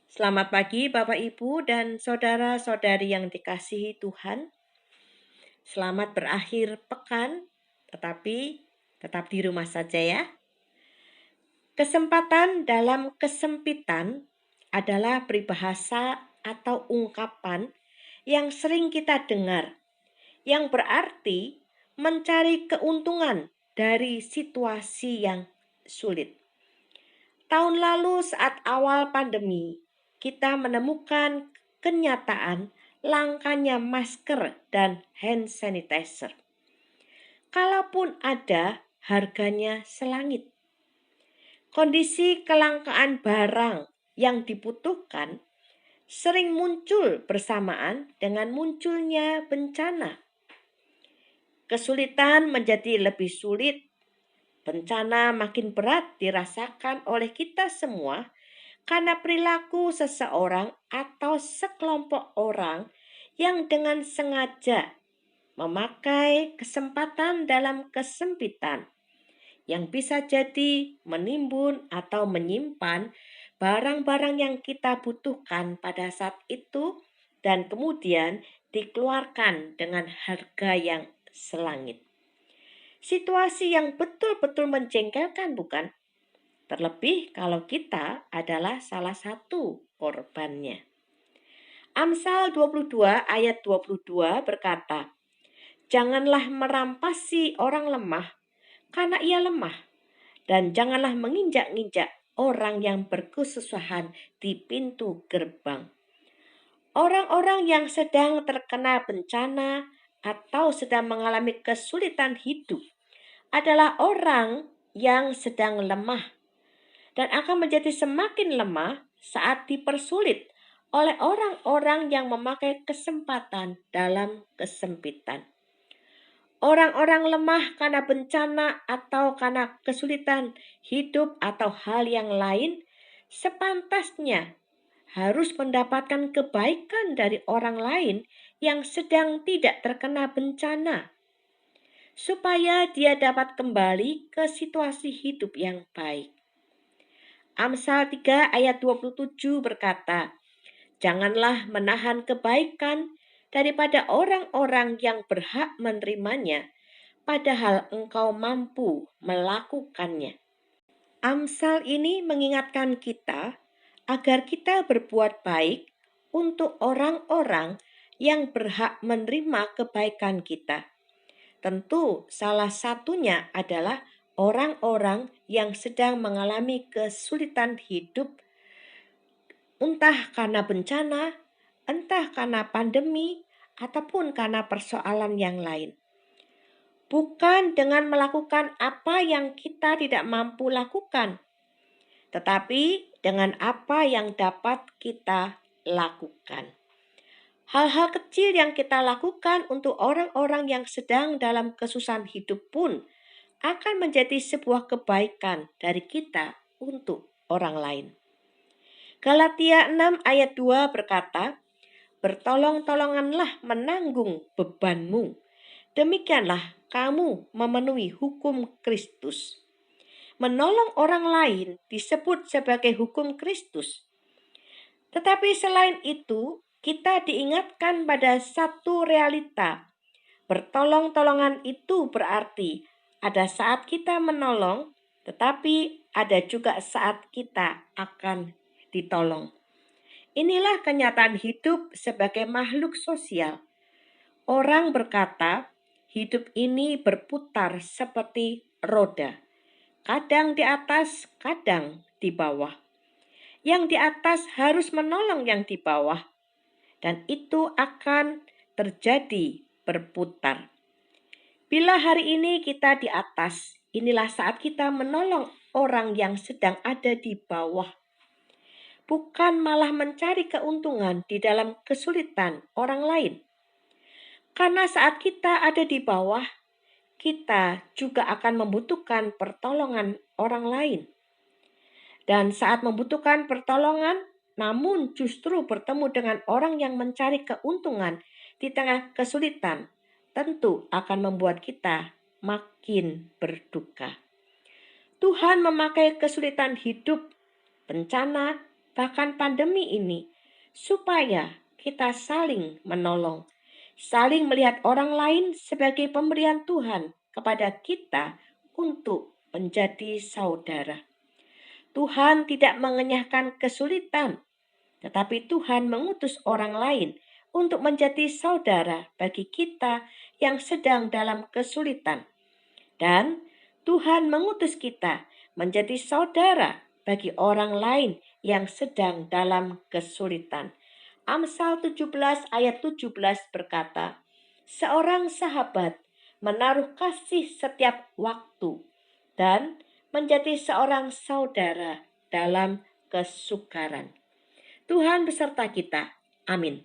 Selamat pagi Bapak Ibu dan saudara-saudari yang dikasihi Tuhan. Selamat berakhir pekan, tetapi tetap di rumah saja ya. Kesempatan dalam kesempitan adalah peribahasa atau ungkapan yang sering kita dengar, yang berarti mencari keuntungan dari situasi yang sulit. Tahun lalu saat awal pandemi, kita menemukan kenyataan langkanya masker dan hand sanitizer. Kalaupun ada, harganya selangit. Kondisi kelangkaan barang yang dibutuhkan sering muncul bersamaan dengan munculnya bencana. Kesulitan menjadi lebih sulit, bencana makin berat dirasakan oleh kita semua karena perilaku seseorang atau sekelompok orang yang dengan sengaja memakai kesempatan dalam kesempitan yang bisa jadi menimbun atau menyimpan barang-barang yang kita butuhkan pada saat itu dan kemudian dikeluarkan dengan harga yang selangit. Situasi yang betul-betul menjengkelkan, bukan? Terlebih kalau kita adalah salah satu korbannya. Amsal 22 ayat 22 berkata, "Janganlah merampasi orang lemah karena ia lemah, dan janganlah menginjak-injak orang yang berkesusahan di pintu gerbang." Orang-orang yang sedang terkena bencana atau sedang mengalami kesulitan hidup adalah orang yang sedang lemah dan akan menjadi semakin lemah saat dipersulit oleh orang-orang yang memakai kesempatan dalam kesempitan. Orang-orang lemah karena bencana atau karena kesulitan hidup atau hal yang lain sepantasnya harus mendapatkan kebaikan dari orang lain yang sedang tidak terkena bencana, supaya dia dapat kembali ke situasi hidup yang baik. Amsal 3 ayat 27 berkata, "Janganlah menahan kebaikan daripada orang-orang yang berhak menerimanya, padahal engkau mampu melakukannya." Amsal ini mengingatkan kita agar kita berbuat baik untuk orang-orang yang berhak menerima kebaikan kita. Tentu salah satunya adalah orang-orang yang sedang mengalami kesulitan hidup, entah karena bencana, entah karena pandemi, ataupun karena persoalan yang lain. Bukan dengan melakukan apa yang kita tidak mampu lakukan, tetapi dengan apa yang dapat kita lakukan. Hal-hal kecil yang kita lakukan untuk orang-orang yang sedang dalam kesusahan hidup pun akan menjadi sebuah kebaikan dari kita untuk orang lain. Galatia 6 ayat 2 berkata, "Bertolong-tolonganlah menanggung bebanmu. Demikianlah kamu memenuhi hukum Kristus." Menolong orang lain disebut sebagai hukum Kristus. Tetapi selain itu, kita diingatkan pada satu realita. Bertolong-tolongan itu berarti ada saat kita menolong, tetapi ada juga saat kita akan ditolong. Inilah kenyataan hidup sebagai makhluk sosial. Orang berkata, hidup ini berputar seperti roda. Kadang di atas, kadang di bawah. Yang di atas harus menolong yang di bawah. Dan itu akan terjadi berputar. Bila hari ini kita di atas, inilah saat kita menolong orang yang sedang ada di bawah. Bukan malah mencari keuntungan di dalam kesulitan orang lain. Karena saat kita ada di bawah, kita juga akan membutuhkan pertolongan orang lain. Dan saat membutuhkan pertolongan, namun justru bertemu dengan orang yang mencari keuntungan di tengah kesulitan, tentu akan membuat kita makin berduka. Tuhan memakai kesulitan hidup, bencana, bahkan pandemi ini, supaya kita saling menolong, saling melihat orang lain sebagai pemberian Tuhan kepada kita untuk menjadi saudara. Tuhan tidak mengenyahkan kesulitan, tetapi Tuhan mengutus orang lain untuk menjadi saudara bagi kita yang sedang dalam kesulitan. Dan Tuhan mengutus kita menjadi saudara bagi orang lain yang sedang dalam kesulitan. Amsal 17 ayat 17 berkata, seorang sahabat menaruh kasih setiap waktu dan menjadi seorang saudara dalam kesukaran. Tuhan beserta kita. Amin.